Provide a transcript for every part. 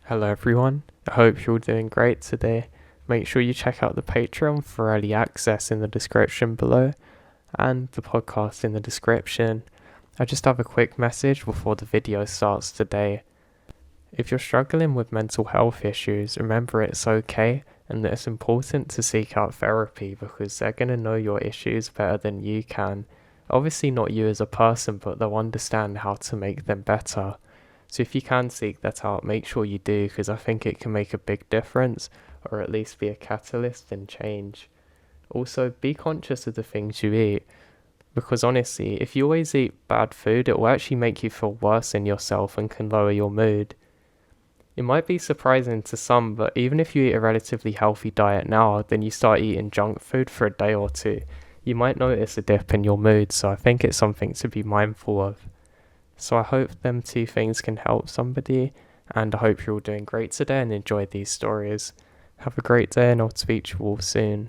Hello everyone, I hope you're all doing great today. Make sure you check out the Patreon for early access in the description below and the podcast in the description. I just have a quick message before the video starts today. If you're struggling with mental health issues, remember it's okay and that it's important to seek out therapy because they're going to know your issues better than you can. Obviously not you as a person, but they'll understand how to make them better. So if you can seek that out, make sure you do, because I think it can make a big difference, or at least be a catalyst in change. Also, be conscious of the things you eat, because honestly, if you always eat bad food, it will actually make you feel worse in yourself and can lower your mood. It might be surprising to some, but even if you eat a relatively healthy diet now, then you start eating junk food for a day or two, you might notice a dip in your mood, so I think it's something to be mindful of. So I hope them two things can help somebody, and I hope you're all doing great today and enjoy these stories. Have a great day and I'll speak to you all soon.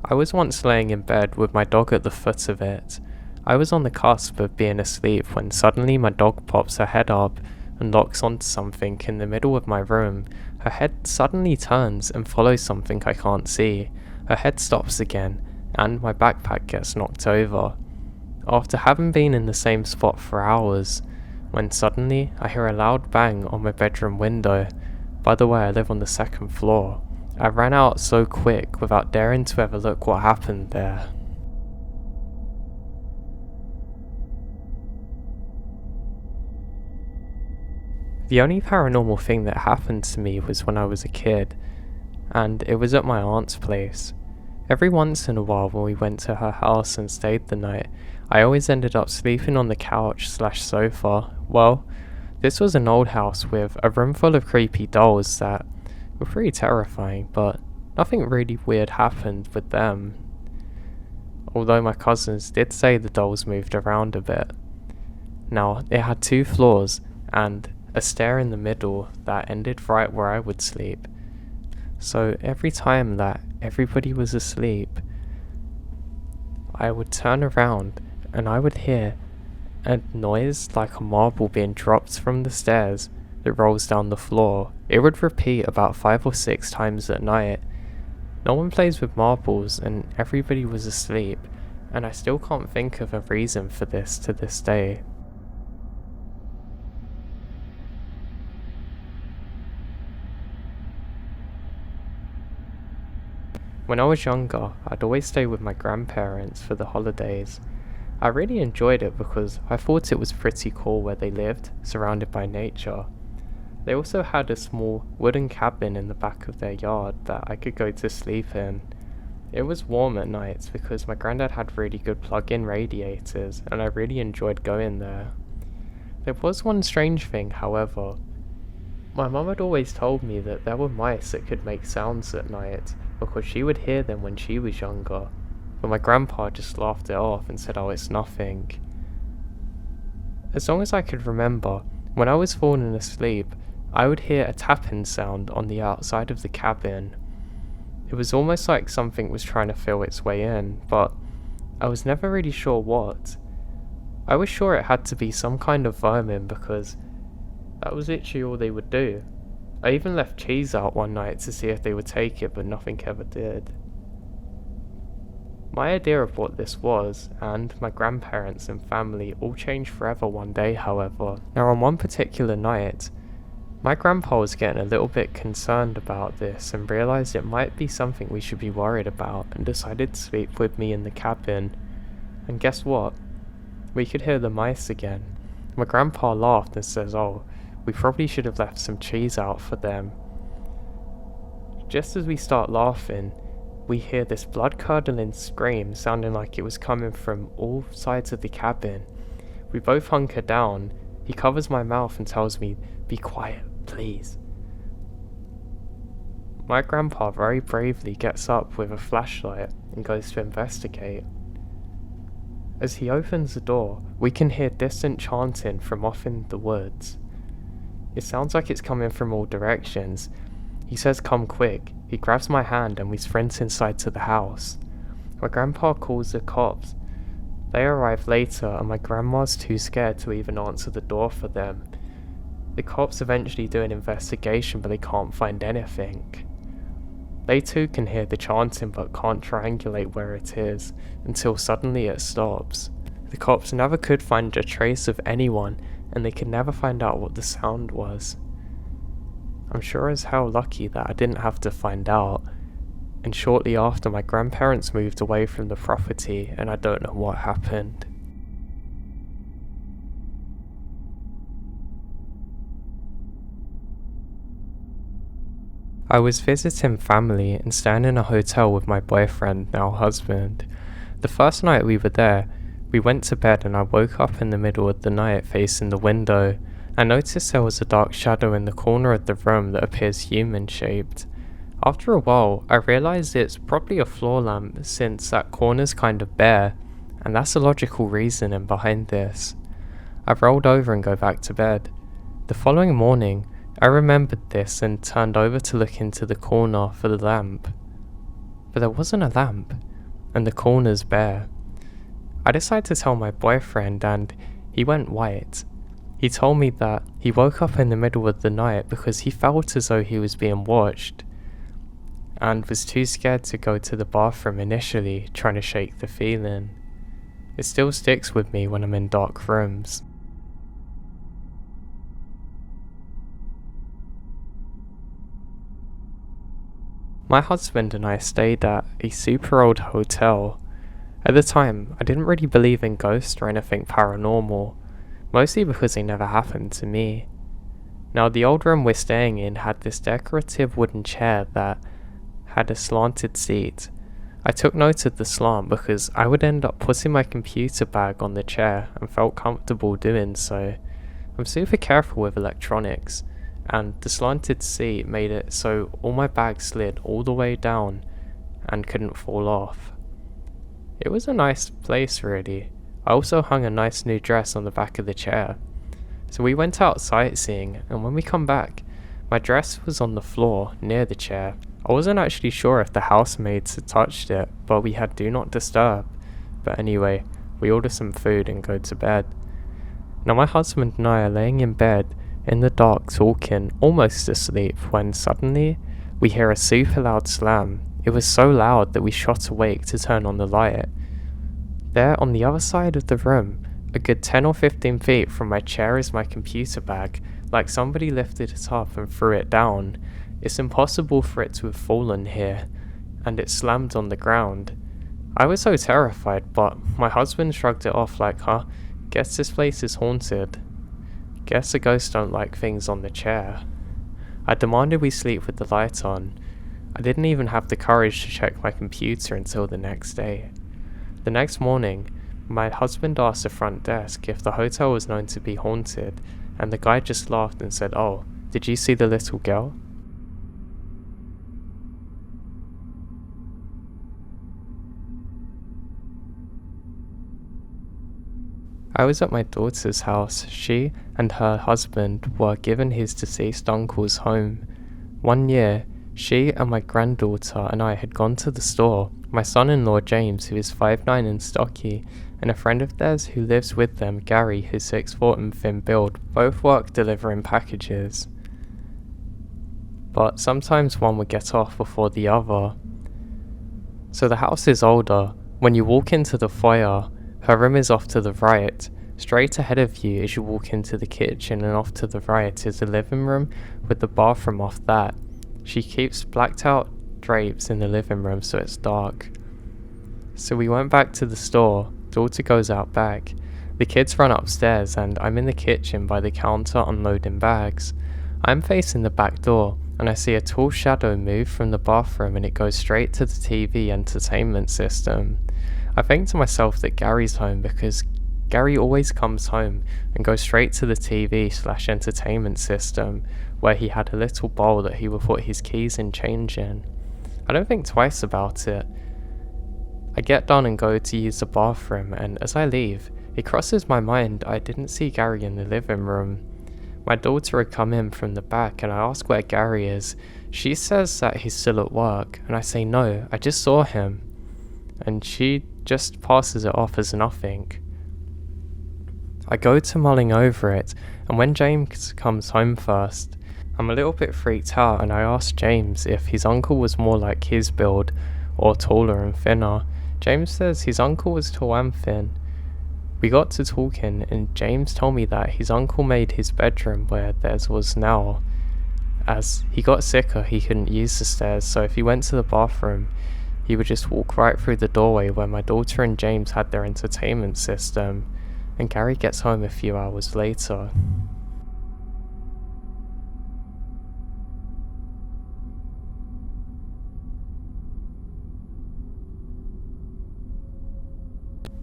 I was once laying in bed with my dog at the foot of it. I was on the cusp of being asleep when suddenly my dog pops her head up and locks onto something in the middle of my room. Her head suddenly turns and follows something I can't see. Her head stops again, and my backpack gets knocked over. After having been in the same spot for hours, when suddenly I hear a loud bang on my bedroom window. By the way, I live on the second floor. I ran out so quick without daring to ever look what happened there. The only paranormal thing that happened to me was when I was a kid, and it was at my aunt's place. Every once in a while when we went to her house and stayed the night, I always ended up sleeping on the couch/sofa. Well, this was an old house with a room full of creepy dolls that were pretty terrifying, but nothing really weird happened with them. Although my cousins did say the dolls moved around a bit. Now, it had 2 floors, and a stair in the middle that ended right where I would sleep. So every time that everybody was asleep, I would turn around and I would hear a noise like a marble being dropped from the stairs that rolls down the floor. It would repeat about 5 or 6 times at night. No one plays with marbles and everybody was asleep, and I still can't think of a reason for this to this day. When I was younger, I'd always stay with my grandparents for the holidays. I really enjoyed it because I thought it was pretty cool where they lived, surrounded by nature. They also had a small wooden cabin in the back of their yard that I could go to sleep in. It was warm at nights because my granddad had really good plug-in radiators and I really enjoyed going there. There was one strange thing, however. My mum had always told me that there were mice that could make sounds at night because she would hear them when she was younger, but my grandpa just laughed it off and said, "Oh, it's nothing." As long as I could remember, when I was falling asleep, I would hear a tapping sound on the outside of the cabin. It was almost like something was trying to feel its way in, but I was never really sure what. I was sure it had to be some kind of vermin because that was literally all they would do. I even left cheese out one night to see if they would take it, but nothing ever did. My idea of what this was, and my grandparents and family, all changed forever one day, however. Now on one particular night, my grandpa was getting a little bit concerned about this and realised it might be something we should be worried about and decided to sleep with me in the cabin. And guess what? We could hear the mice again. My grandpa laughed and says, "Oh, we probably should have left some cheese out for them." Just as we start laughing, we hear this blood-curdling scream sounding like it was coming from all sides of the cabin. We both hunker down. He covers my mouth and tells me, "Be quiet, please." My grandpa very bravely gets up with a flashlight and goes to investigate. As he opens the door, we can hear distant chanting from off in the woods. It sounds like it's coming from all directions. He says, "Come quick." He grabs my hand and we sprint inside to the house. My grandpa calls the cops, They arrive later and my grandma's too scared to even answer the door for them. The cops eventually do an investigation but they can't find anything. They too can hear the chanting but can't triangulate where it is until suddenly it stops. The cops never could find a trace of anyone and they could never find out what the sound was. I'm sure as hell lucky that I didn't have to find out, and shortly after my grandparents moved away from the property and I don't know what happened. I was visiting family and staying in a hotel with my boyfriend, now husband. The first night we were there, we went to bed and I woke up in the middle of the night facing the window. I noticed there was a dark shadow in the corner of the room that appears human-shaped. After a while, I realised it's probably a floor lamp since that corner's kind of bare, and that's a logical reasoning behind this. I rolled over and go back to bed. The following morning, I remembered this and turned over to look into the corner for the lamp. But there wasn't a lamp, and the corner's bare. I decided to tell my boyfriend and he went white. He told me that he woke up in the middle of the night because he felt as though he was being watched and was too scared to go to the bathroom initially, trying to shake the feeling. It still sticks with me when I'm in dark rooms. My husband and I stayed at a super old hotel. At the time, I didn't really believe in ghosts or anything paranormal, mostly because they never happened to me. Now, the old room we're staying in had this decorative wooden chair that had a slanted seat. I took note of the slant because I would end up putting my computer bag on the chair and felt comfortable doing so. I'm super careful with electronics, and the slanted seat made it so all my bags slid all the way down and couldn't fall off. It was a nice place really. I also hung a nice new dress on the back of the chair. So we went out sightseeing, and when we come back, my dress was on the floor near the chair. I wasn't actually sure if the housemaids had touched it, but we had do not disturb. But anyway, we order some food and go to bed. Now my husband and I are laying in bed in the dark talking, almost asleep, when suddenly we hear a super loud slam. It was so loud that we shot awake to turn on the light. There on the other side of the room, a good 10 or 15 feet from my chair, is my computer bag, like somebody lifted it up and threw it down. It's impossible for it to have fallen here, and it slammed on the ground. I was so terrified, but my husband shrugged it off like, guess this place is haunted. Guess the ghosts don't like things on the chair. I demanded we sleep with the light on. I didn't even have the courage to check my computer until the next day. The next morning, my husband asked the front desk if the hotel was known to be haunted, and the guy just laughed and said, "Oh, did you see the little girl?" I was at my daughter's house. She and her husband were given his deceased uncle's home. One year, she and my granddaughter and I had gone to the store. My son-in-law James, who is 5'9" and stocky, and a friend of theirs who lives with them, Gary, who's 6'4" and thin build, both work delivering packages. But sometimes one would get off before the other. So the house is older. When you walk into the foyer, her room is off to the right. Straight ahead of you as you walk into the kitchen, and off to the right is the living room with the bathroom off that. She keeps blacked out drapes in the living room so it's dark. So we went back to the store. Daughter goes out back. The kids run upstairs and I'm in the kitchen by the counter unloading bags. I'm facing the back door and I see a tall shadow move from the bathroom and it goes straight to the TV entertainment system. I think to myself that Gary's home because Gary always comes home and goes straight to the TV/entertainment system where he had a little bowl that he would put his keys and change in. I don't think twice about it. I get done and go to use the bathroom, and as I leave, it crosses my mind I didn't see Gary in the living room. My daughter had come in from the back and I ask where Gary is. She says that he's still at work and I say no, I just saw him. And she just passes it off as nothing. I go to mulling over it, and when James comes home first, I'm a little bit freaked out, and I ask James if his uncle was more like his build or taller and thinner. James says his uncle was tall and thin. We got to talking, and James told me that his uncle made his bedroom where theirs was now. As he got sicker, he couldn't use the stairs, so if he went to the bathroom, he would just walk right through the doorway where my daughter and James had their entertainment system, and Gary gets home a few hours later.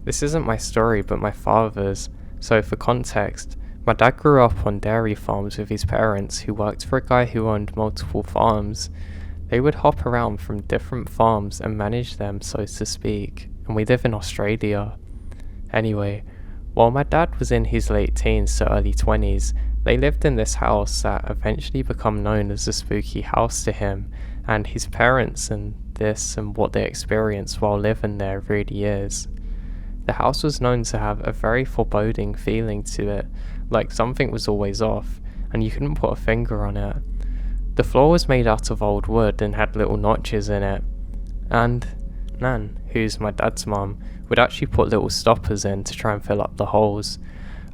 This isn't my story, but my father's, so for context, my dad grew up on dairy farms with his parents who worked for a guy who owned multiple farms. They would hop around from different farms and manage them, so to speak, and we live in Australia. Anyway, while my dad was in his late teens to early 20s, they lived in this house that eventually became known as the spooky house to him and his parents, and this and what they experienced while living there really is. The house was known to have a very foreboding feeling to it, like something was always off, and you couldn't put a finger on it. The floor was made out of old wood and had little notches in it, and Nan, who's my dad's mum, would actually put little stoppers in to try and fill up the holes.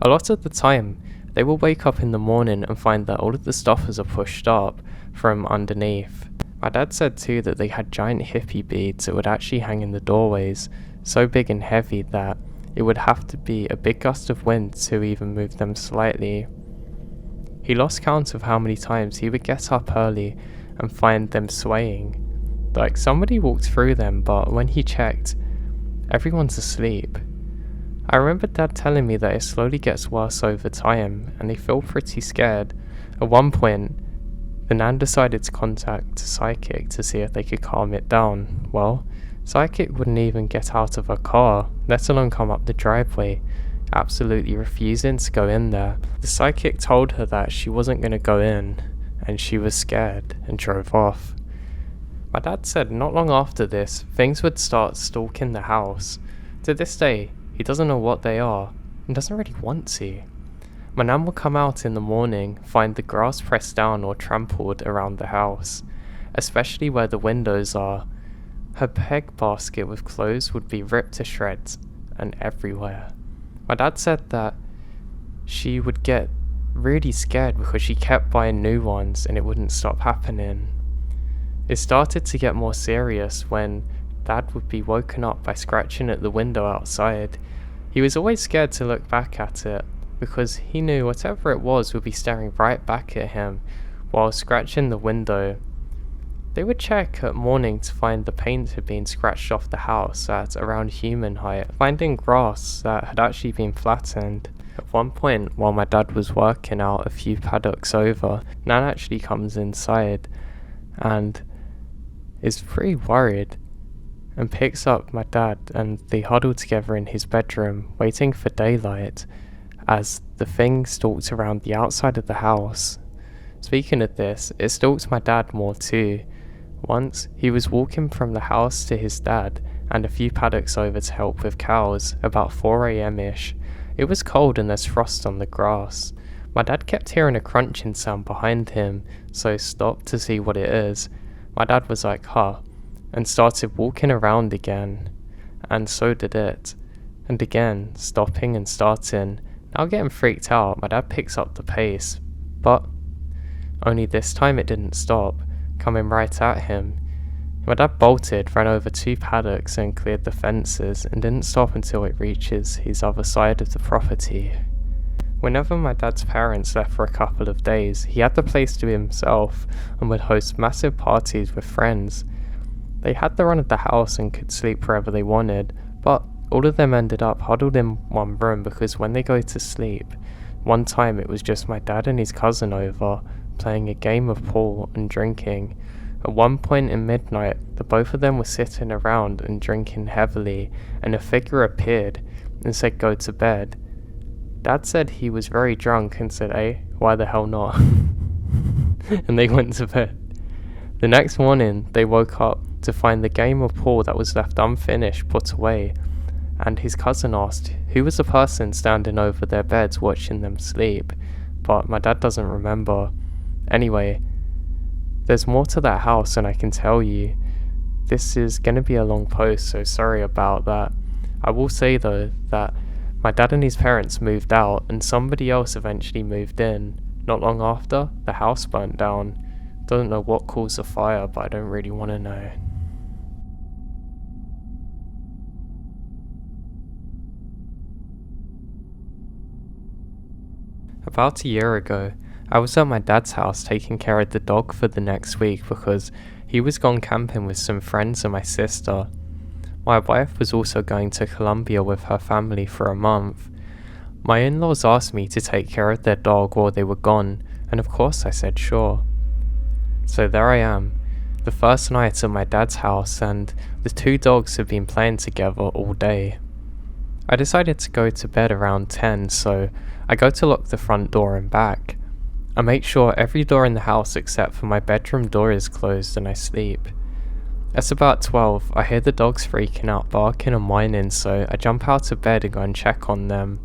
A lot of the time, they will wake up in the morning and find that all of the stoppers are pushed up from underneath. My dad said too that they had giant hippie beads that would actually hang in the doorways, so big and heavy that it would have to be a big gust of wind to even move them slightly. He lost count of how many times he would get up early and find them swaying. Like somebody walked through them, but when he checked, everyone's asleep. I remember Dad telling me that it slowly gets worse over time, and they feel pretty scared. At one point, the Nan decided to contact a psychic to see if they could calm it down. Well, Psychic wouldn't even get out of her car, let alone come up the driveway, absolutely refusing to go in there. The psychic told her that she wasn't going to go in, and she was scared and drove off. My dad said not long after this, things would start stalking the house. To this day, he doesn't know what they are, and doesn't really want to. My nan will come out in the morning, find the grass pressed down or trampled around the house, especially where the windows are. Her peg basket with clothes would be ripped to shreds, and everywhere. My dad said that she would get really scared because she kept buying new ones and it wouldn't stop happening. It started to get more serious when Dad would be woken up by scratching at the window outside. He was always scared to look back at it because he knew whatever it was would be staring right back at him while scratching the window. They would check at morning to find the paint had been scratched off the house at around human height, finding grass that had actually been flattened. At one point, while my dad was working out a few paddocks over, Nan actually comes inside and is pretty worried and picks up my dad, and they huddle together in his bedroom waiting for daylight as the thing stalked around the outside of the house. Speaking of this, it stalked my dad more too. Once, he was walking from the house to his dad and a few paddocks over to help with cows, about 4 a.m-ish. It was cold and there's frost on the grass. My dad kept hearing a crunching sound behind him, so stopped to see what it is. My dad was like, huh, and started walking around again, and so did it. And again, stopping and starting. Now getting freaked out, my dad picks up the pace, but only this time it didn't stop, coming right at him. My dad bolted, ran over 2 paddocks and cleared the fences, and didn't stop until it reaches his other side of the property. Whenever my dad's parents left for a couple of days, he had the place to himself and would host massive parties with friends. They had the run of the house and could sleep wherever they wanted, but all of them ended up huddled in one room because when they go to sleep, one time it was just my dad and his cousin over, playing a game of pool and drinking. At one point in midnight, the both of them were sitting around and drinking heavily, and a figure appeared and said go to bed. Dad said he was very drunk and said, why the hell not? And they went to bed. The next morning, they woke up to find the game of pool that was left unfinished put away, and his cousin asked who was the person standing over their beds watching them sleep, but my dad doesn't remember. Anyway, there's more to that house than I can tell you. This is going to be a long post, so sorry about that. I will say though that my dad and his parents moved out and somebody else eventually moved in. Not long after, the house burnt down. Don't know what caused the fire, but I don't really want to know. About a year ago, I was at my dad's house taking care of the dog for the next week because he was gone camping with some friends and my sister. My wife was also going to Colombia with her family for a month. My in-laws asked me to take care of their dog while they were gone, and of course I said sure. So there I am, the first night at my dad's house, and the two dogs have been playing together all day. I decided to go to bed around 10, so I go to lock the front door and back. I make sure every door in the house except for my bedroom door is closed and I sleep. At about 12, I hear the dogs freaking out, barking and whining, so I jump out of bed and go and check on them.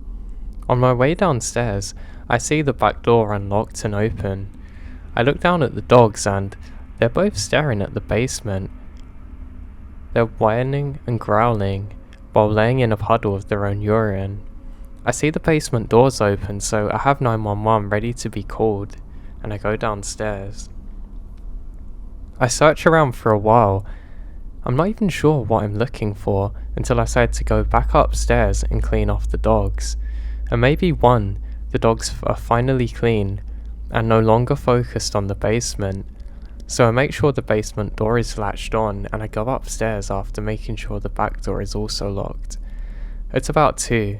On my way downstairs, I see the back door unlocked and open. I look down at the dogs and they're both staring at the basement. They're whining and growling while laying in a puddle of their own urine. I see the basement doors open, so I have 911 ready to be called, and I go downstairs. I search around for a while. I'm not even sure what I'm looking for until I decide to go back upstairs and clean off the dogs. And maybe the dogs are finally clean and no longer focused on the basement. So I make sure the basement door is latched on and I go upstairs after making sure the back door is also locked. It's about 2.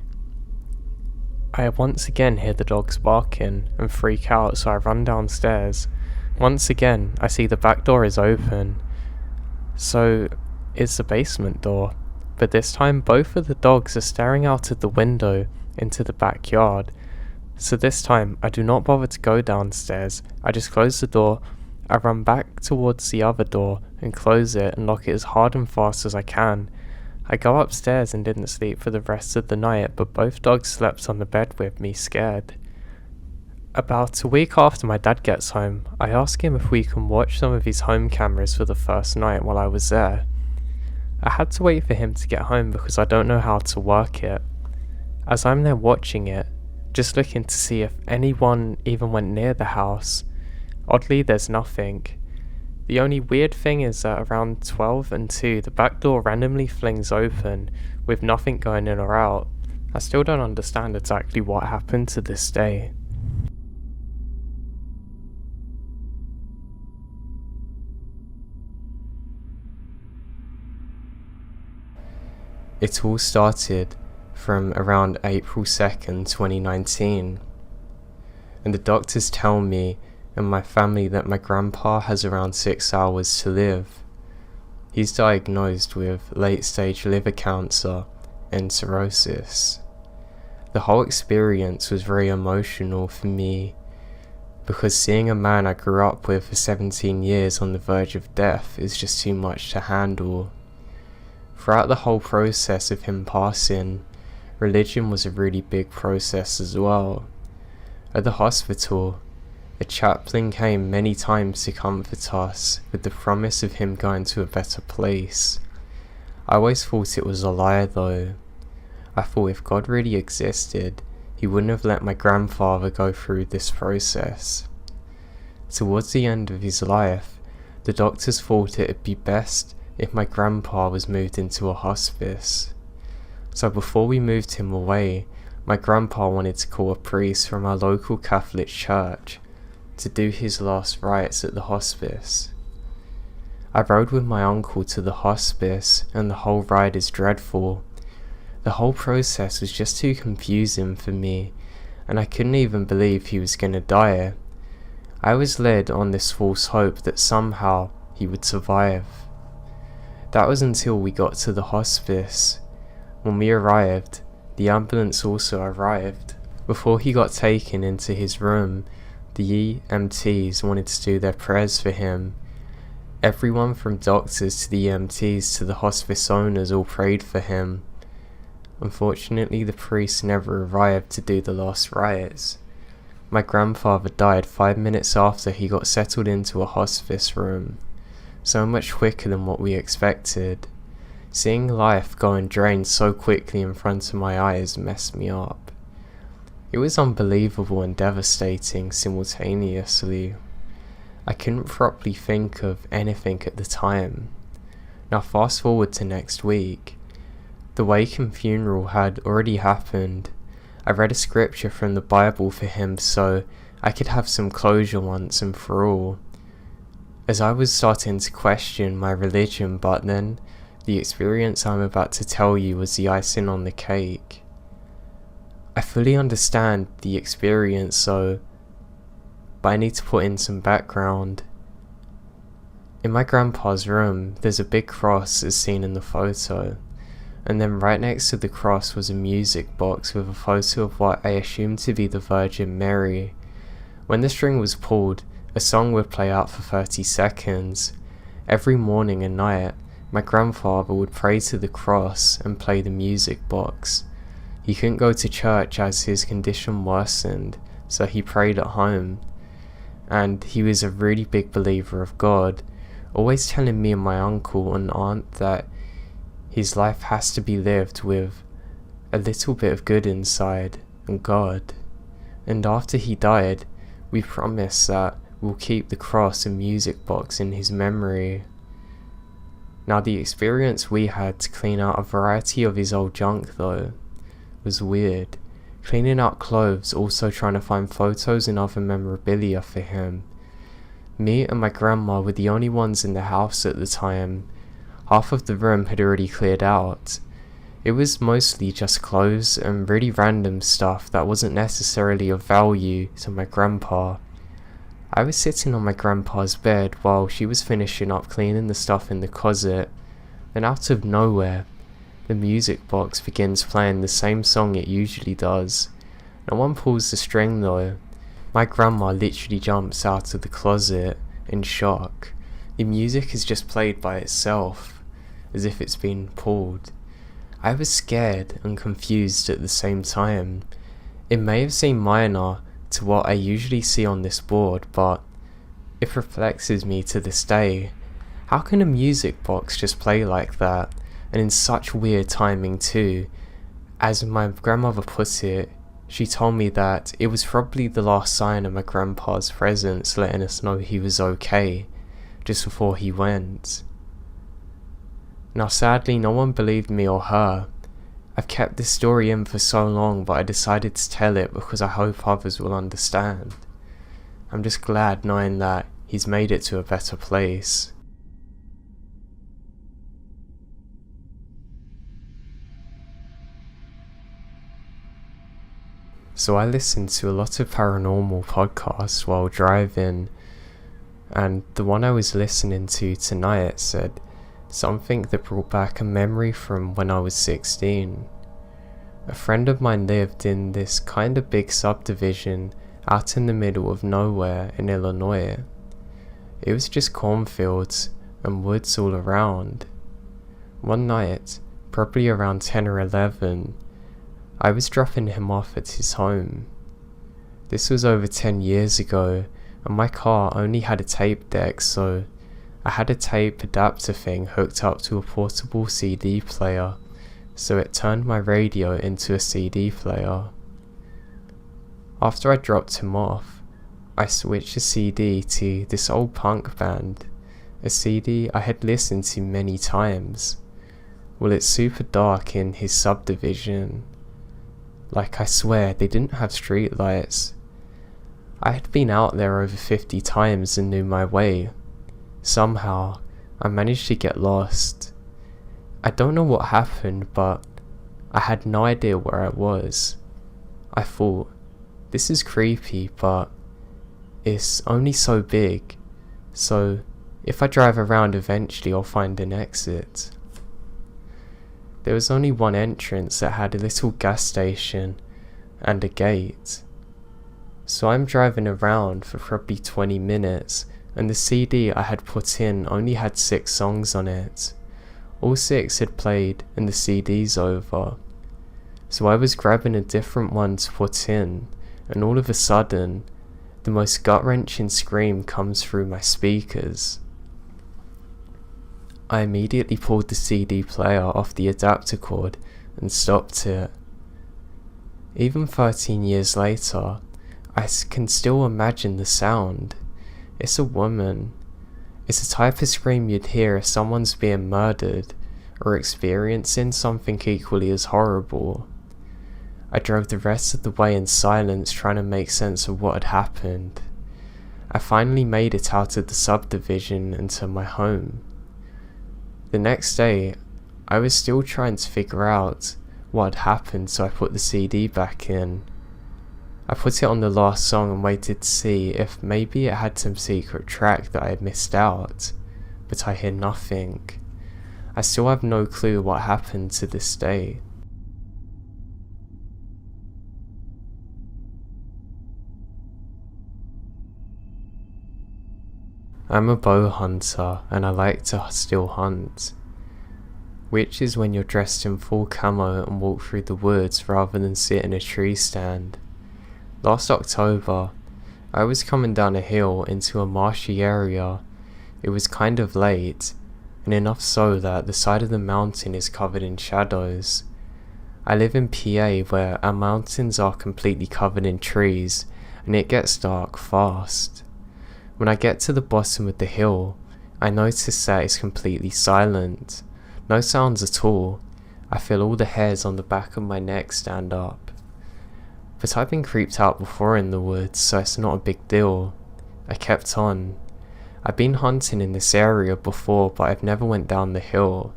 I once again hear the dogs barking and freak out, so I run downstairs. Once again, I see the back door is open. So it's the basement door, but this time both of the dogs are staring out of the window into the backyard. So this time I do not bother to go downstairs, I just close the door. I run back towards the other door and close it and lock it as hard and fast as I can. I go upstairs and didn't sleep for the rest of the night, but both dogs slept on the bed with me, scared. About a week after my dad gets home, I ask him if we can watch some of his home cameras for the first night while I was there. I had to wait for him to get home because I don't know how to work it. As I'm there watching it, just looking to see if anyone even went near the house, oddly there's nothing. The only weird thing is that around 12 and 2, the back door randomly flings open with nothing going in or out. I still don't understand exactly what happened to this day. It all started from around April 2nd, 2019, and the doctors tell me and my family that my grandpa has around 6 hours to live. He's diagnosed with late-stage liver cancer and cirrhosis. The whole experience was very emotional for me because seeing a man I grew up with for 17 years on the verge of death is just too much to handle. Throughout the whole process of him passing, religion was a really big process as well. At the hospital, a chaplain came many times to comfort us with the promise of him going to a better place. I always thought it was a lie though. I thought if God really existed, he wouldn't have let my grandfather go through this process. Towards the end of his life, the doctors thought it would be best if my grandpa was moved into a hospice. So before we moved him away, my grandpa wanted to call a priest from our local Catholic church to do his last rites at the hospice. I rode with my uncle to the hospice and the whole ride is dreadful. The whole process was just too confusing for me and I couldn't even believe he was gonna die. I was led on this false hope that somehow he would survive. That was until we got to the hospice. When we arrived, the ambulance also arrived. Before he got taken into his room, the EMTs wanted to do their prayers for him. Everyone from doctors to the EMTs to the hospice owners all prayed for him. Unfortunately, the priest never arrived to do the last rites. My grandfather died 5 minutes after he got settled into a hospice room, so much quicker than what we expected. Seeing life go and drain so quickly in front of my eyes messed me up. It was unbelievable and devastating simultaneously. I couldn't properly think of anything at the time. Now fast forward to next week. The wake and funeral had already happened. I read a scripture from the Bible for him so I could have some closure once and for all, as I was starting to question my religion, but then the experience I'm about to tell you was the icing on the cake. I fully understand the experience but I need to put in some background. In my grandpa's room, there's a big cross as seen in the photo, and then right next to the cross was a music box with a photo of what I assumed to be the Virgin Mary. When the string was pulled, a song would play out for 30 seconds. Every morning and night, my grandfather would pray to the cross and play the music box. He couldn't go to church as his condition worsened, so he prayed at home. And he was a really big believer of God, always telling me and my uncle and aunt that his life has to be lived with a little bit of good inside and God. And after he died, we promised that we'll keep the cross and music box in his memory. Now the experience we had to clean out a variety of his old junk though was weird. Cleaning out clothes, also trying to find photos and other memorabilia for him. Me and my grandma were the only ones in the house at the time. Half of the room had already cleared out. It was mostly just clothes and really random stuff that wasn't necessarily of value to my grandpa. I was sitting on my grandpa's bed while she was finishing up cleaning the stuff in the closet, and out of nowhere, the music box begins playing the same song it usually does. No one pulls the string though. My grandma literally jumps out of the closet in shock. The music is just played by itself, as if it's been pulled. I was scared and confused at the same time. It may have seemed minor to what I usually see on this board, but it perplexes me to this day. How can a music box just play like that, and in such weird timing too? As my grandmother put it, she told me that it was probably the last sign of my grandpa's presence letting us know he was okay, just before he went. Now sadly no one believed me or her. I've kept this story in for so long, but I decided to tell it because I hope others will understand. I'm just glad knowing that he's made it to a better place. So I listened to a lot of paranormal podcasts while driving, and the one I was listening to tonight said something that brought back a memory from when I was 16. A friend of mine lived in this kind of big subdivision out in the middle of nowhere in Illinois. It was just cornfields and woods all around. One night, probably around 10 or 11, I was dropping him off at his home. This was over 10 years ago, and my car only had a tape deck, so I had a tape adapter thing hooked up to a portable CD player, so it turned my radio into a CD player. After I dropped him off, I switched the CD to this old punk band, a CD I had listened to many times. Well, it's super dark in his subdivision. Like, I swear they didn't have street lights. I had been out there over 50 times and knew my way. Somehow, I managed to get lost. I don't know what happened, but I had no idea where I was. I thought, this is creepy, but it's only so big, so if I drive around eventually I'll find an exit. There was only one entrance that had a little gas station and a gate. So I'm driving around for probably 20 minutes, and the CD I had put in only had 6 songs on it. All 6 had played and the CD's over. So I was grabbing a different one to put in, and all of a sudden, the most gut-wrenching scream comes through my speakers. I immediately pulled the CD player off the adapter cord and stopped it. Even 13 years later, I can still imagine the sound. It's a woman. It's a type of scream you'd hear if someone's being murdered or experiencing something equally as horrible. I drove the rest of the way in silence, trying to make sense of what had happened. I finally made it out of the subdivision and to my home. The next day, I was still trying to figure out what had happened, so I put the CD back in. I put it on the last song and waited to see if maybe it had some secret track that I had missed out, but I hear nothing. I still have no clue what happened to this day. I'm a bow hunter and I like to still hunt, which is when you're dressed in full camo and walk through the woods rather than sit in a tree stand. Last October, I was coming down a hill into a marshy area. It was kind of late, and enough so that the side of the mountain is covered in shadows. I live in PA where our mountains are completely covered in trees, and it gets dark fast. When I get to the bottom of the hill, I notice that it's completely silent. No sounds at all. I feel all the hairs on the back of my neck stand up. But I've been creeped out before in the woods, so it's not a big deal. I kept on. I've been hunting in this area before, but I've never went down the hill.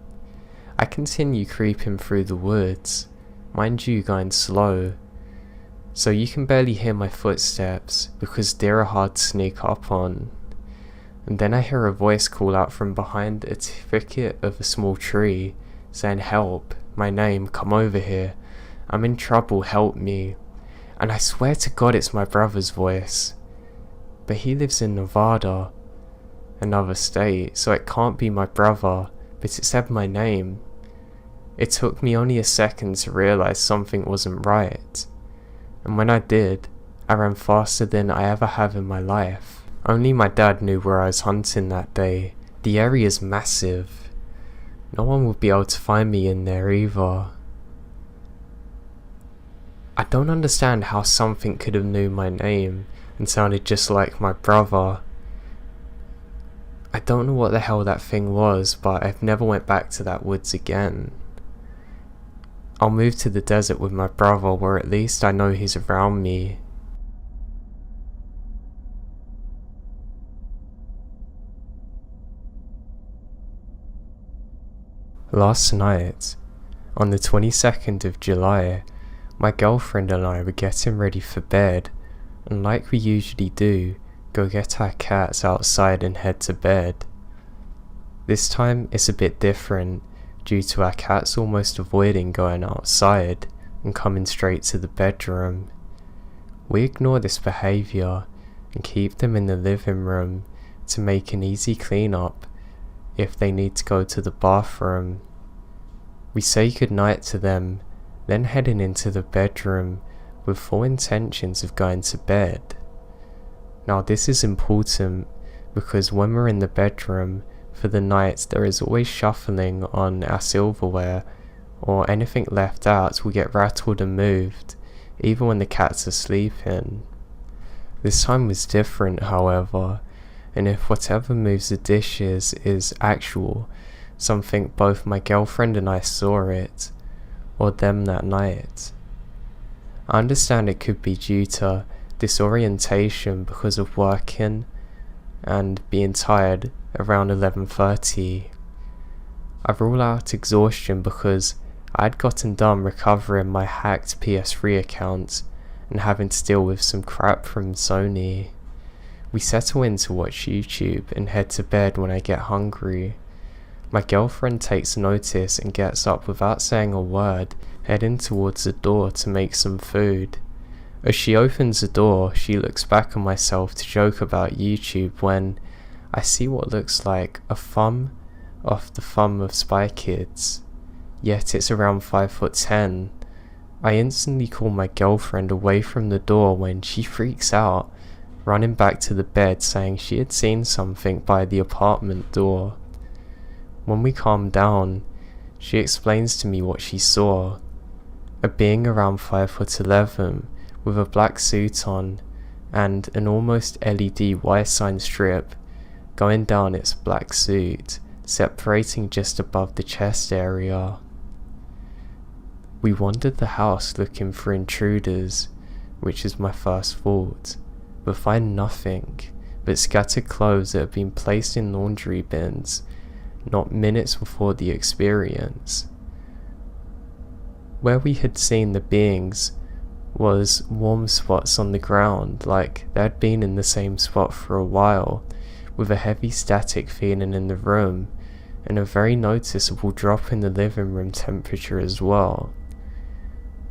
I continue creeping through the woods, mind you going slow, so you can barely hear my footsteps because deer are hard to sneak up on. And then I hear a voice call out from behind a thicket of a small tree, saying, "Help, my name, come over here. I'm in trouble, help me." And I swear to God it's my brother's voice. But he lives in Nevada, another state, so it can't be my brother, but it said my name. It took me only a second to realise something wasn't right. And when I did, I ran faster than I ever have in my life. Only my dad knew where I was hunting that day. The area's massive. No one would be able to find me in there either. I don't understand how something could have knew my name and sounded just like my brother. I don't know what the hell that thing was, but I've never went back to that woods again. I'll move to the desert with my brother, where at least I know he's around me. Last night, on the 22nd of July, my girlfriend and I were getting ready for bed, and like we usually do, go get our cats outside and head to bed. This time it's a bit different, due to our cats almost avoiding going outside and coming straight to the bedroom. We ignore this behaviour and keep them in the living room to make an easy clean-up if they need to go to the bathroom. We say goodnight to them, then heading into the bedroom with full intentions of going to bed. Now this is important because when we're in the bedroom for the night, there is always shuffling on our silverware, or anything left out will get rattled and moved, even when the cats are sleeping. This time was different, however, and if whatever moves the dishes is actual, something both my girlfriend and I saw it, or them that night. I understand it could be due to disorientation because of working and being tired around 11:30. I rule out exhaustion because I'd gotten done recovering my hacked PS3 account and having to deal with some crap from Sony. We settle in to watch YouTube and head to bed when I get hungry. My girlfriend takes notice and gets up without saying a word, heading towards the door to make some food. As she opens the door, she looks back at myself to joke about YouTube when I see what looks like a thumb off the thumb of Spy Kids, yet it's around 5'10", I instantly call my girlfriend away from the door when she freaks out, running back to the bed saying she had seen something by the apartment door. When we calm down, she explains to me what she saw. A being around 5'11" with a black suit on and an almost LED Y-sign strip going down its black suit, separating just above the chest area. We wandered the house looking for intruders, which is my first thought, but find nothing but scattered clothes that have been placed in laundry bins not minutes before the experience. Where we had seen the beings was warm spots on the ground, like they had been in the same spot for a while, with a heavy static feeling in the room, and a very noticeable drop in the living room temperature as well.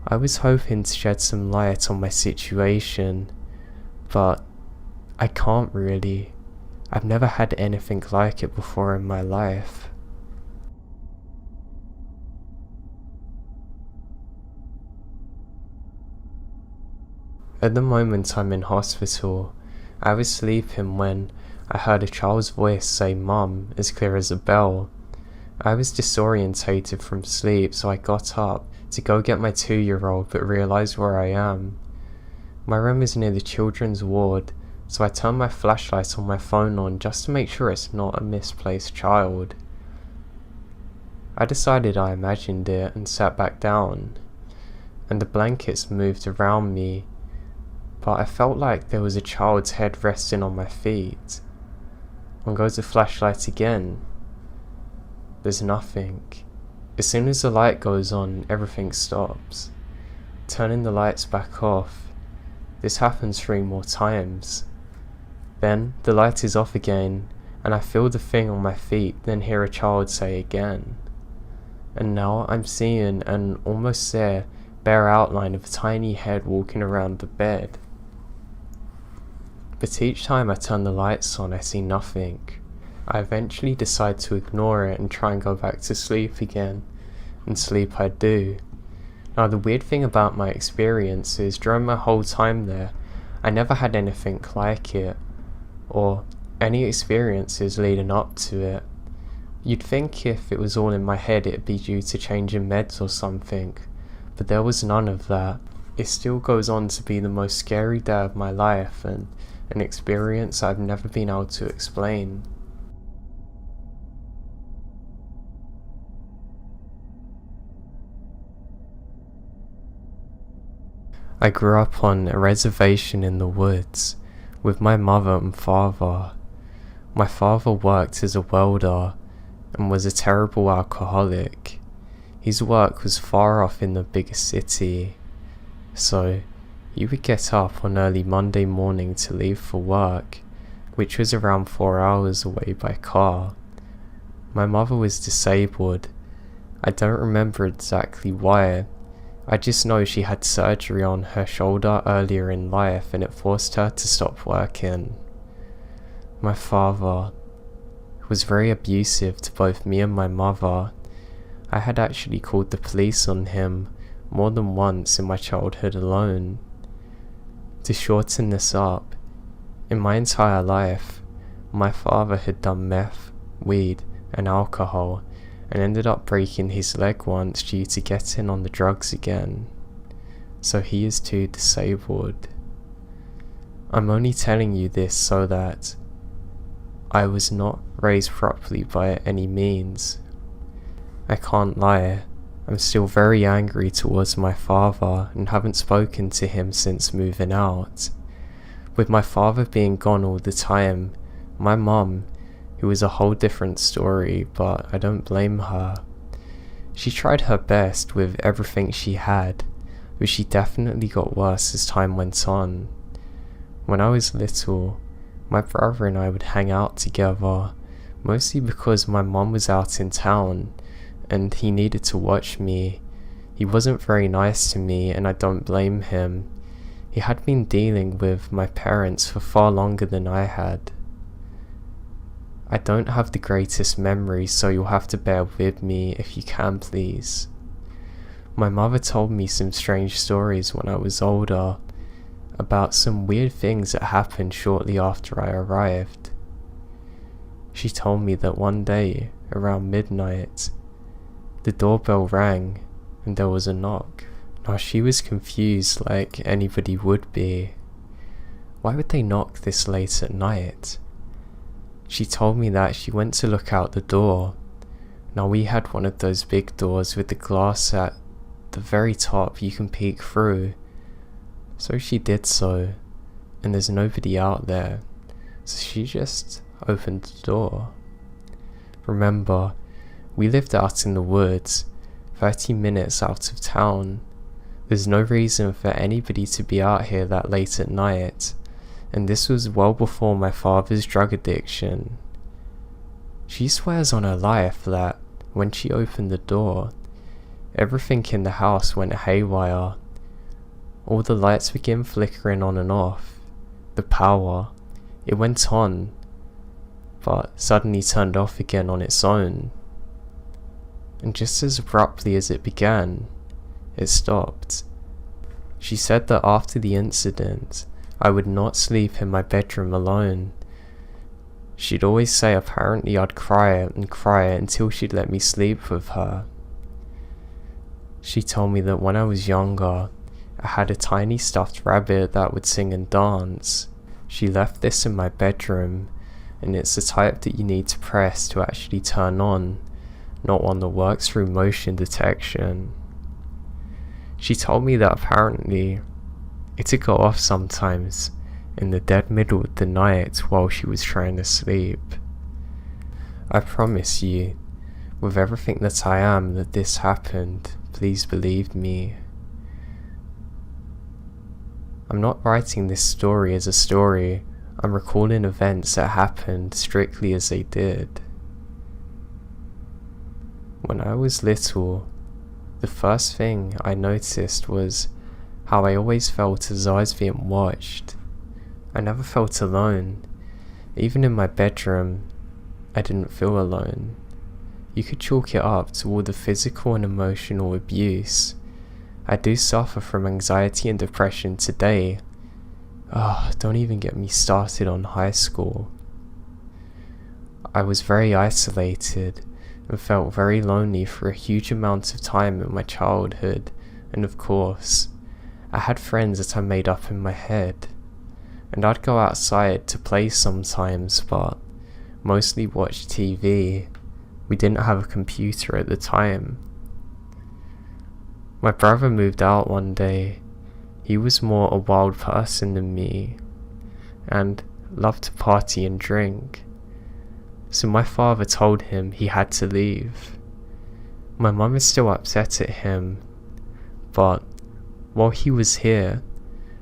I was hoping to shed some light on my situation, but I can't really. I've never had anything like it before in my life. At the moment I'm in hospital, I was sleeping when I heard a child's voice say "Mum" as clear as a bell. I was disorientated from sleep, so I got up to go get my 2-year-old but realised where I am. My room is near the children's ward, so I turned my flashlight on my phone on just to make sure it's not a misplaced child. I decided I imagined it and sat back down, and the blankets moved around me, but I felt like there was a child's head resting on my feet. On goes the flashlight again. There's nothing. As soon as the light goes on, everything stops. Turning the lights back off. This happens 3 more times. Then the light is off again, and I feel the thing on my feet, then hear a child say again. And now I'm seeing an almost there, bare outline of a tiny head walking around the bed. But each time I turn the lights on, I see nothing. I eventually decide to ignore it and try and go back to sleep again, and sleep I do. Now the weird thing about my experience is during my whole time there, I never had anything like it, or any experiences leading up to it. You'd think if it was all in my head it'd be due to changing meds or something, but there was none of that. It still goes on to be the most scary day of my life and an experience I've never been able to explain. I grew up on a reservation in the woods with my mother and father. My father worked as a welder and was a terrible alcoholic. His work was far off in the biggest city, so he would get up on early Monday morning to leave for work, which was around 4 hours away by car. My mother was disabled. I don't remember exactly why. I just know she had surgery on her shoulder earlier in life and it forced her to stop working. My father was very abusive to both me and my mother. I had actually called the police on him more than once in my childhood alone. To shorten this up, in my entire life, my father had done meth, weed and alcohol, and ended up breaking his leg once due to getting on the drugs again. So he is too disabled. I'm only telling you this so that I was not raised properly by any means. I can't lie, I'm still very angry towards my father and haven't spoken to him since moving out. With my father being gone all the time, my mum, who was a whole different story, but I don't blame her. She tried her best with everything she had, but she definitely got worse as time went on. When I was little, my brother and I would hang out together, mostly because my mum was out in town, and he needed to watch me. He wasn't very nice to me, and I don't blame him. He had been dealing with my parents for far longer than I had. I don't have the greatest memory, so you'll have to bear with me if you can, please. My mother told me some strange stories when I was older about some weird things that happened shortly after I arrived. She told me that one day, around midnight, the doorbell rang and there was a knock. Now she was confused like anybody would be. Why would they knock this late at night? She told me that she went to look out the door. Now we had one of those big doors with the glass at the very top you can peek through. So she did so, and there's nobody out there, so she just opened the door. Remember, we lived out in the woods, 30 minutes out of town. There's no reason for anybody to be out here that late at night, and this was well before my father's drug addiction. She swears on her life that when she opened the door, everything in the house went haywire. All the lights began flickering on and off. The power, it went on, but suddenly turned off again on its own. And just as abruptly as it began, it stopped. She said that after the incident, I would not sleep in my bedroom alone. She'd always say apparently I'd cry and cry until she'd let me sleep with her. She told me that when I was younger, I had a tiny stuffed rabbit that would sing and dance. She left this in my bedroom, and it's the type that you need to press to actually turn on, not one that works through motion detection. She told me that apparently it'd go off sometimes in the dead middle of the night while she was trying to sleep. I promise you, with everything that I am, that this happened. Please believe me. I'm not writing this story as a story. I'm recalling events that happened strictly as they did. When I was little, the first thing I noticed was how I always felt as I was being watched. I never felt alone. Even in my bedroom, I didn't feel alone. You could chalk it up to all the physical and emotional abuse. I do suffer from anxiety and depression today. Don't even get me started on high school. I was very isolated and felt very lonely for a huge amount of time in my childhood, and of course, I had friends that I made up in my head, and I'd go outside to play sometimes, but mostly watch TV. We didn't have a computer at the time. My brother moved out one day. He was more a wild person than me, and loved to party and drink. So my father told him he had to leave. My mum is still upset at him, but while he was here,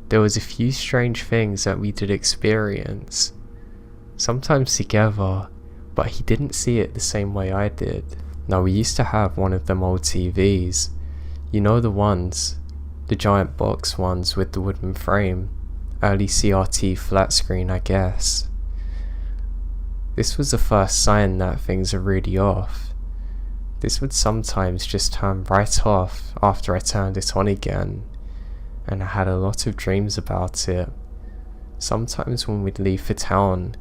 there was a few strange things that we did experience, sometimes together, but he didn't see it the same way I did. Now we used to have one of them old TVs, you know the ones, the giant box ones with the wooden frame, early CRT flat screen I guess. This was the first sign that things are really off. This would sometimes just turn right off after I turned it on again, and I had a lot of dreams about it. Sometimes when we'd leave for town,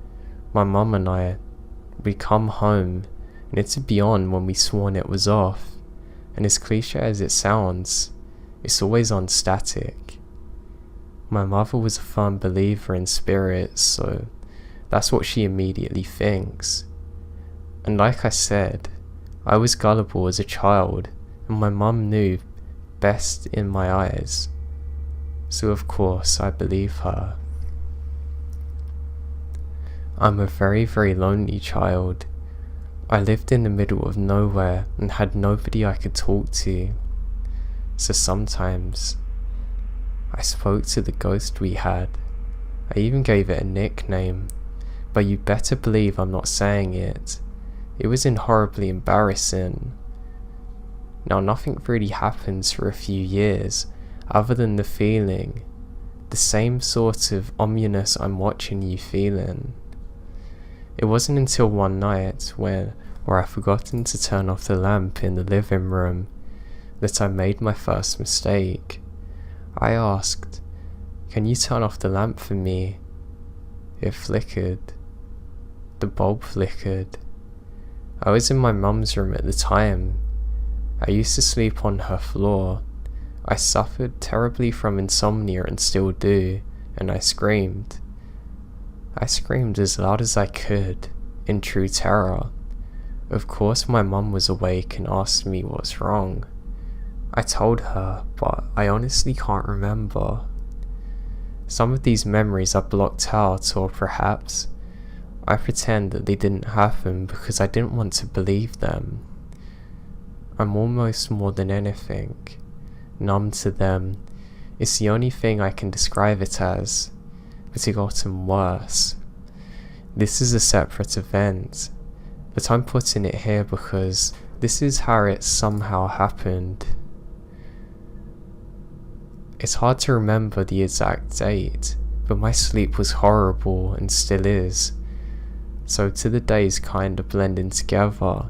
my mum and I, we'd come home and it'd be on when we sworn it was off, and as cliche as it sounds, it's always on static. My mother was a firm believer in spirits, so that's what she immediately thinks. And like I said, I was gullible as a child, and my mum knew best in my eyes. So of course I believe her. I'm a very, very lonely child. I lived in the middle of nowhere and had nobody I could talk to. So sometimes I spoke to the ghost we had. I even gave it a nickname, but you better believe I'm not saying it. It was horribly embarrassing. Now nothing really happens for a few years other than the feeling, the same sort of ominous I'm watching you feeling. It wasn't until one night where I'd forgotten to turn off the lamp in the living room, that I made my first mistake. I asked, "Can you turn off the lamp for me?" It flickered. The bulb flickered. I was in my mum's room at the time. I used to sleep on her floor. I suffered terribly from insomnia and still do, and I screamed. I screamed as loud as I could, in true terror. Of course my mum was awake and asked me what's wrong. I told her, but I honestly can't remember. Some of these memories are blocked out, or perhaps I pretend that they didn't happen because I didn't want to believe them. I'm almost, more than anything, numb to them. It's the only thing I can describe it as, but it gotten worse. This is a separate event, but I'm putting it here because this is how it somehow happened. It's hard to remember the exact date, but my sleep was horrible and still is, so to the days kinda blending together,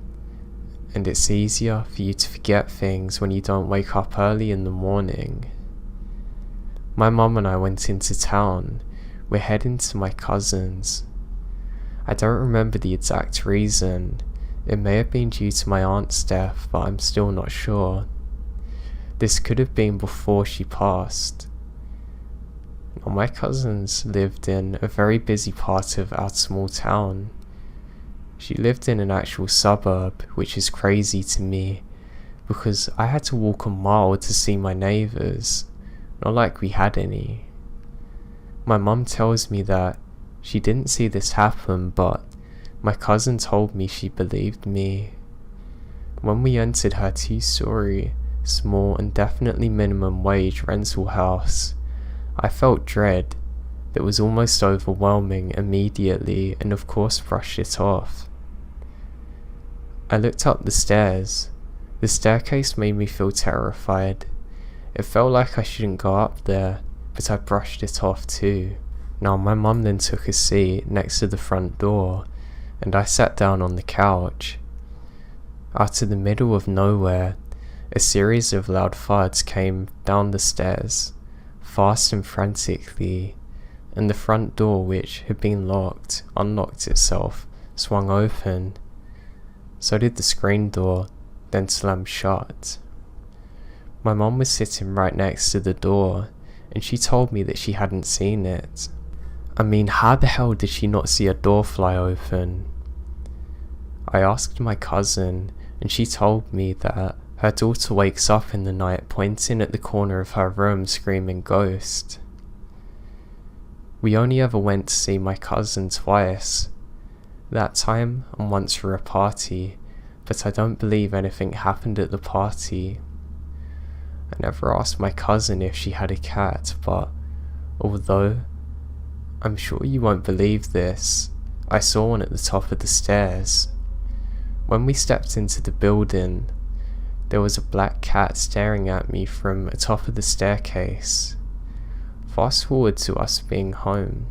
and it's easier for you to forget things when you don't wake up early in the morning. My mum and I went into town. We're heading to my cousin's. I don't remember the exact reason. It may have been due to my aunt's death, but I'm still not sure. This could have been before she passed. Now, my cousins lived in a very busy part of our small town. She lived in an actual suburb, which is crazy to me, because I had to walk a mile to see my neighbours, not like we had any. My mum tells me that she didn't see this happen, but my cousin told me she believed me. When we entered her 2-story, small and definitely minimum wage rental house, I felt dread that was almost overwhelming immediately, and of course brushed it off. I looked up the stairs. The staircase made me feel terrified. It felt like I shouldn't go up there, but I brushed it off too. Now my mum then took a seat next to the front door, and I sat down on the couch. Out of the middle of nowhere, a series of loud thuds came down the stairs, fast and frantically, and the front door, which had been locked, unlocked itself, swung open. So did the screen door, then slammed shut. My mum was sitting right next to the door, and she told me that she hadn't seen it. I mean, how the hell did she not see a door fly open? I asked my cousin, and she told me that her daughter wakes up in the night pointing at the corner of her room screaming ghost. We only ever went to see my cousin twice, that time and once for a party, but I don't believe anything happened at the party. I never asked my cousin if she had a cat, but although I'm sure you won't believe this, I saw one at the top of the stairs. When we stepped into the building, there was a black cat staring at me from atop of the staircase. Fast forward to us being home.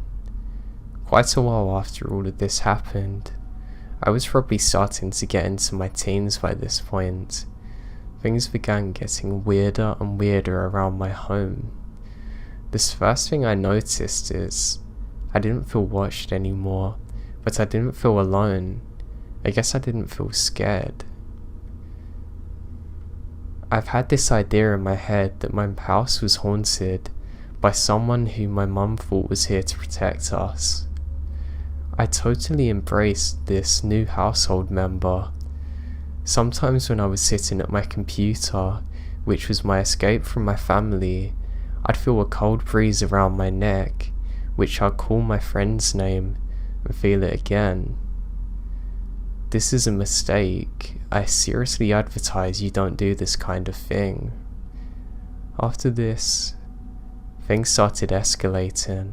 Quite a while after all of this happened, I was probably starting to get into my teens by this point. Things began getting weirder and weirder around my home. This first thing I noticed is I didn't feel watched anymore, but I didn't feel alone. I guess I didn't feel scared. I've had this idea in my head that my house was haunted by someone who my mum thought was here to protect us. I totally embraced this new household member. Sometimes when I was sitting at my computer, which was my escape from my family, I'd feel a cold breeze around my neck, which I'd call my friend's name and feel it again. This is a mistake. I seriously advertise you don't do this kind of thing. After this, things started escalating.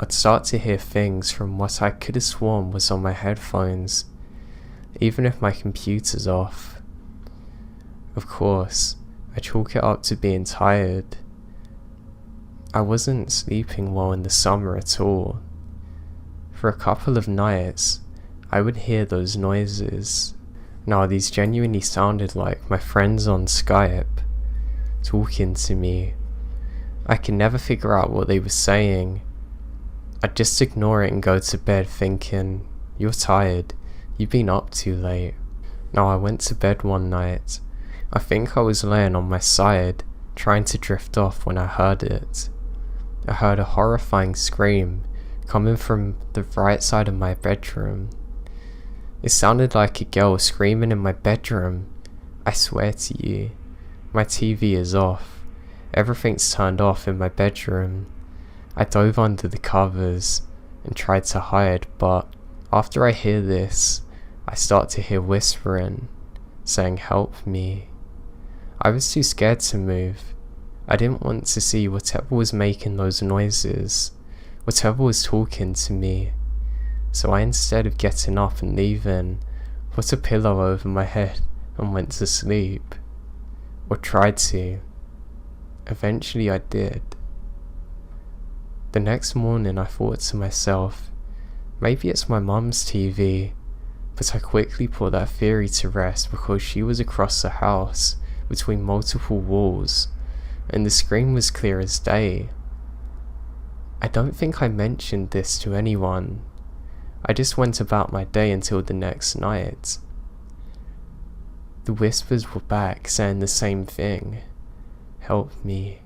I'd start to hear things from what I could have sworn was on my headphones, even if my computer's off. Of course, I chalk it up to being tired. I wasn't sleeping well in the summer at all. For a couple of nights, I would hear those noises, Now, these genuinely sounded like my friends on Skype talking to me. I could never figure out what they were saying. I'd just ignore it and go to bed thinking, "You're tired, you've been up too late." Now, I went to bed one night. I think I was laying on my side, trying to drift off when I heard it. I heard a horrifying scream coming from the right side of my bedroom. It sounded like a girl screaming in my bedroom. I swear to you, my TV is off. Everything's turned off in my bedroom. I dove under the covers and tried to hide, but after I hear this, I start to hear whispering, saying, "Help me." I was too scared to move. I didn't want to see whatever was making those noises, whatever was talking to me. So I, instead of getting up and leaving, put a pillow over my head and went to sleep. Or tried to. Eventually I did. The next morning I thought to myself, maybe it's my mum's TV, but I quickly put that theory to rest because she was across the house between multiple walls, and the screen was clear as day. I don't think I mentioned this to anyone. I just went about my day until the next night. The whispers were back saying the same thing. "Help me.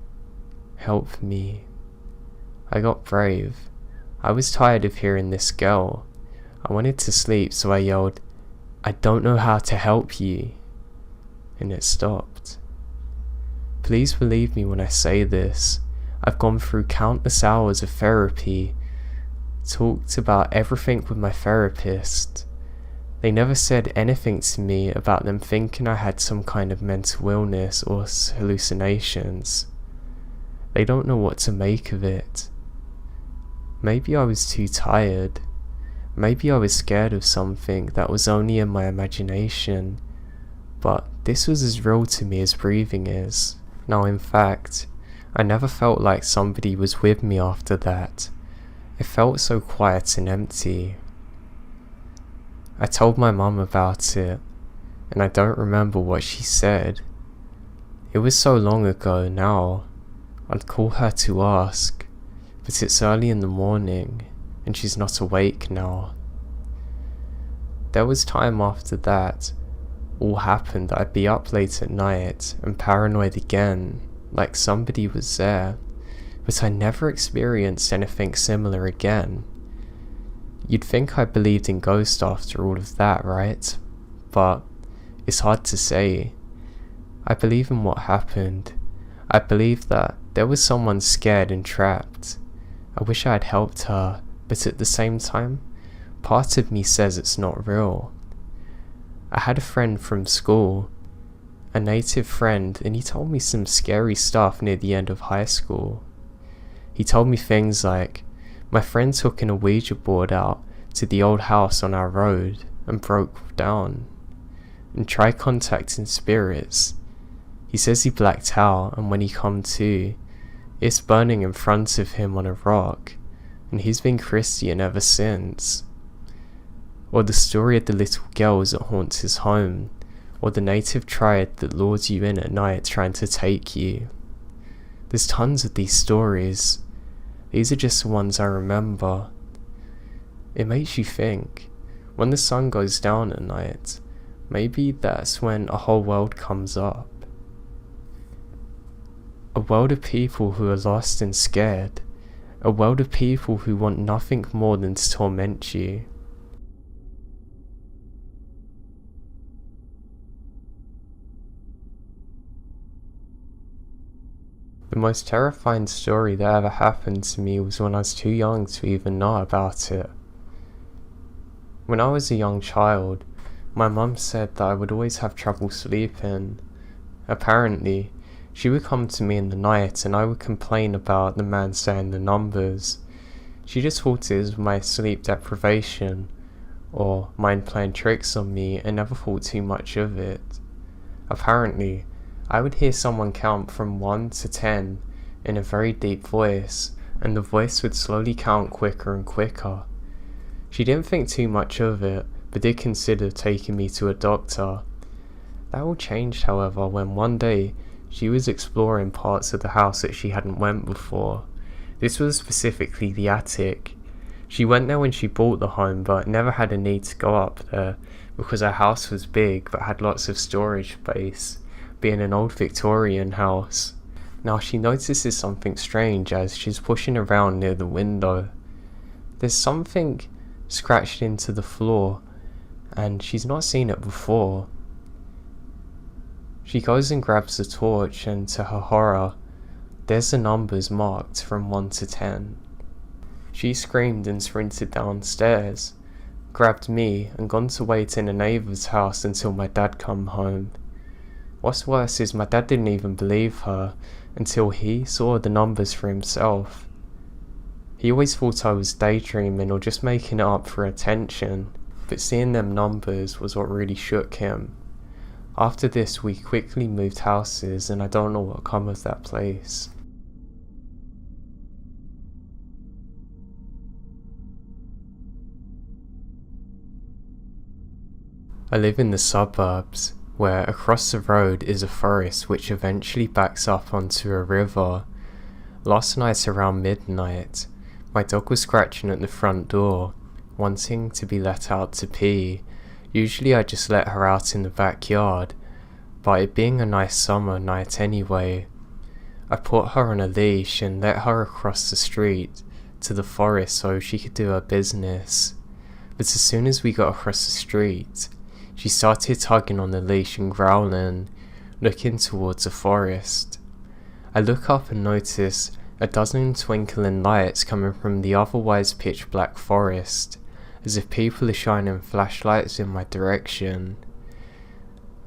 Help me." I got brave. I was tired of hearing this girl. I wanted to sleep, so I yelled, "I don't know how to help you." And it stopped. Please believe me when I say this. I've gone through countless hours of therapy, talked about everything with my therapist. They never said anything to me about them thinking I had some kind of mental illness or hallucinations. They don't know what to make of it. Maybe I was too tired. Maybe I was scared of something that was only in my imagination. But this was as real to me as breathing is. Now, in fact, I never felt like somebody was with me after that. It felt so quiet and empty. I told my mum about it, and I don't remember what she said. It was so long ago now. I'd call her to ask, but it's early in the morning, and she's not awake now. There was time after that all happened that I'd be up late at night and paranoid again, like somebody was there, but I never experienced anything similar again. You'd think I believed in ghosts after all of that, right? But it's hard to say. I believe in what happened. I believe that there was someone scared and trapped. I wish I had helped her, but at the same time, part of me says it's not real. I had a friend from school, a native friend, and he told me some scary stuff near the end of high school. He told me things like, my friend took a Ouija board out to the old house on our road and broke down, and tried contacting spirits. He says he blacked out, and when he come to, it's burning in front of him on a rock, and he's been Christian ever since. Or the story of the little girls that haunts his home, or the native triad that lures you in at night trying to take you. There's tons of these stories. These are just the ones I remember. It makes you think, when the sun goes down at night, maybe that's when a whole world comes up. A world of people who are lost and scared. A world of people who want nothing more than to torment you. The most terrifying story that ever happened to me was when I was too young to even know about it. When I was a young child, my mum said that I would always have trouble sleeping. Apparently, she would come to me in the night and I would complain about the man saying the numbers. She just thought it was my sleep deprivation, or mind playing tricks on me, and never thought too much of it. Apparently, I would hear someone count from 1 to 10 in a very deep voice, and the voice would slowly count quicker and quicker. She didn't think too much of it, but did consider taking me to a doctor. That all changed, however, when one day she was exploring parts of the house that she hadn't went before. This was specifically the attic. She went there when she bought the home, but never had a need to go up there because her house was big but had lots of storage space, being an old Victorian house. Now she notices something strange as she's pushing around near the window. There's something scratched into the floor, and she's not seen it before. She goes and grabs a torch, and to her horror, there's the numbers marked from 1 to 10. She screamed and sprinted downstairs, grabbed me, and gone to wait in a neighbour's house until my dad come home. What's worse is my dad didn't even believe her until he saw the numbers for himself. He always thought I was daydreaming or just making it up for attention, but seeing them numbers was what really shook him. After this, we quickly moved houses, and I don't know what come of that place. I live in the suburbs, where across the road is a forest which eventually backs up onto a river. Last night around midnight, my dog was scratching at the front door, wanting to be let out to pee. Usually I just let her out in the backyard, but it being a nice summer night anyway, I put her on a leash and let her across the street to the forest so she could do her business. But as soon as we got across the street, she started tugging on the leash and growling, looking towards the forest. I look up and notice a dozen twinkling lights coming from the otherwise pitch black forest, as if people are shining flashlights in my direction.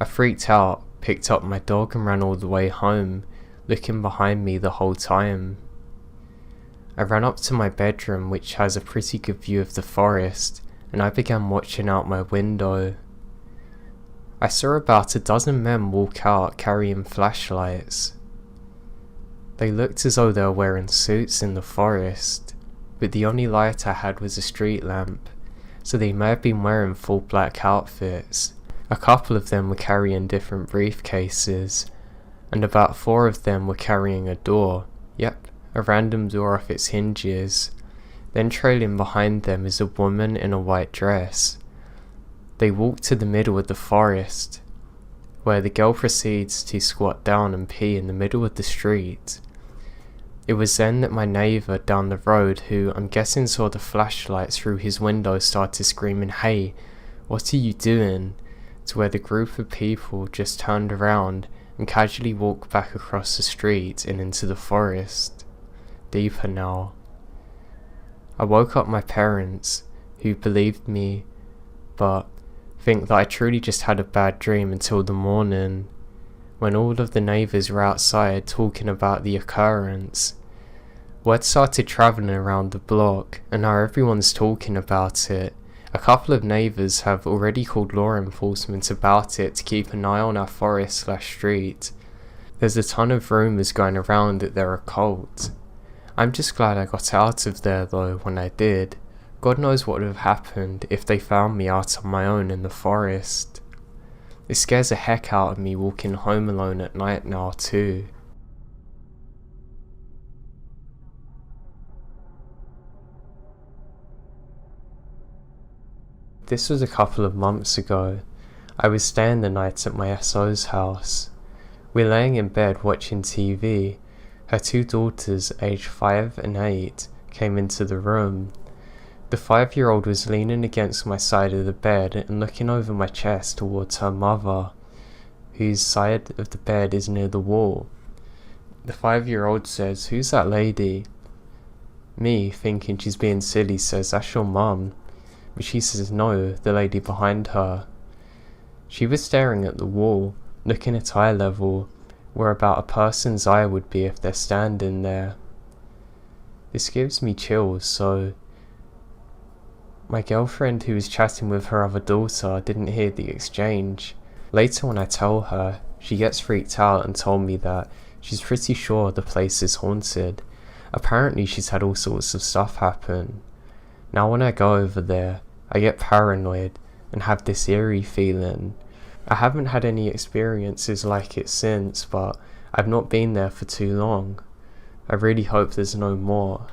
I freaked out, picked up my dog and ran all the way home, looking behind me the whole time. I ran up to my bedroom, which has a pretty good view of the forest, and I began watching out my window. I saw about a dozen men walk out carrying flashlights. They looked as though they were wearing suits in the forest, but the only light I had was a street lamp, so they may have been wearing full black outfits. A couple of them were carrying different briefcases, and about 4 of them were carrying a door. Yep, a random door off its hinges. Then trailing behind them is a woman in a white dress. They walk to the middle of the forest, where the girl proceeds to squat down and pee in the middle of the street. It was then that my neighbour down the road, who I'm guessing saw the flashlights through his window, started screaming, "Hey, what are you doing?" to where the group of people just turned around and casually walked back across the street and into the forest. Deeper now. I woke up my parents, who believed me, but think that I truly just had a bad dream until the morning, when all of the neighbours were outside talking about the occurrence. Word started travelling around the block, and now everyone's talking about it. A couple of neighbours have already called law enforcement about it to keep an eye on our forest/street. There's a ton of rumours going around that they're a cult. I'm just glad I got out of there though when I did. God knows what would have happened if they found me out on my own in the forest. It scares the heck out of me walking home alone at night now too. This was a couple of months ago. I was staying the night at my SO's house. We're laying in bed watching TV. Her 2 daughters, aged 5 and 8, came into the room. The 5-year-old was leaning against my side of the bed and looking over my chest towards her mother, whose side of the bed is near the wall. The 5-year-old says, "Who's that lady?" Me, thinking she's being silly, says, "That's your mum." But she says no, the lady behind her. She was staring at the wall, looking at eye level, where about a person's eye would be if they're standing there. This gives me chills, so my girlfriend, who was chatting with her other daughter, didn't hear the exchange. Later when I tell her, she gets freaked out and told me that she's pretty sure the place is haunted. Apparently she's had all sorts of stuff happen. Now when I go over there, I get paranoid and have this eerie feeling. I haven't had any experiences like it since, but I've not been there for too long. I really hope there's no more.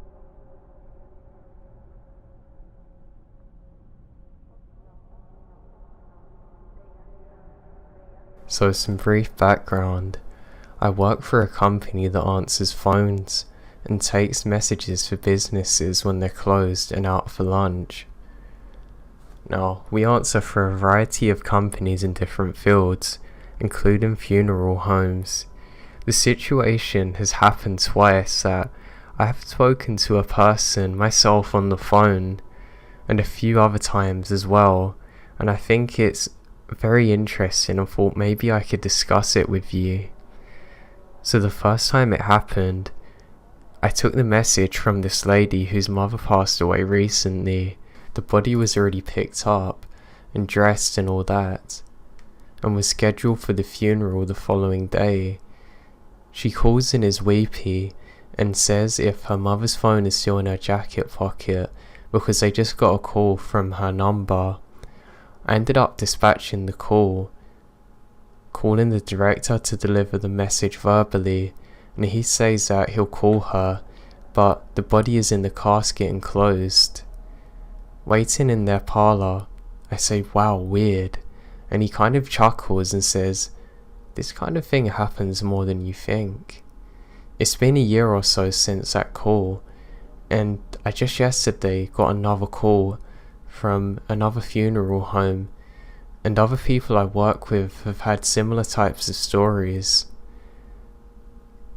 So some brief background. I work for a company that answers phones and takes messages for businesses when they're closed and out for lunch. Now, we answer for a variety of companies in different fields, including funeral homes. The situation has happened twice that I have spoken to a person myself on the phone, and a few other times as well, and I think it's very interesting and thought maybe I could discuss it with you. So the first time it happened, I took the message from this lady whose mother passed away recently. The body was already picked up and dressed and all that, and was scheduled for the funeral the following day. She calls in as weepy and says if her mother's phone is still in her jacket pocket because they just got a call from her number. I ended up dispatching the call, calling the director to deliver the message verbally, and he says that he'll call her, but the body is in the casket and closed. Waiting in their parlour, I say, "Wow, weird," and he kind of chuckles and says, "This kind of thing happens more than you think." It's been a year or so since that call, and I just yesterday got another call from another funeral home, and other people I work with have had similar types of stories.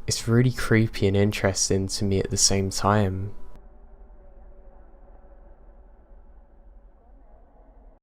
It's really creepy and interesting to me at the same time.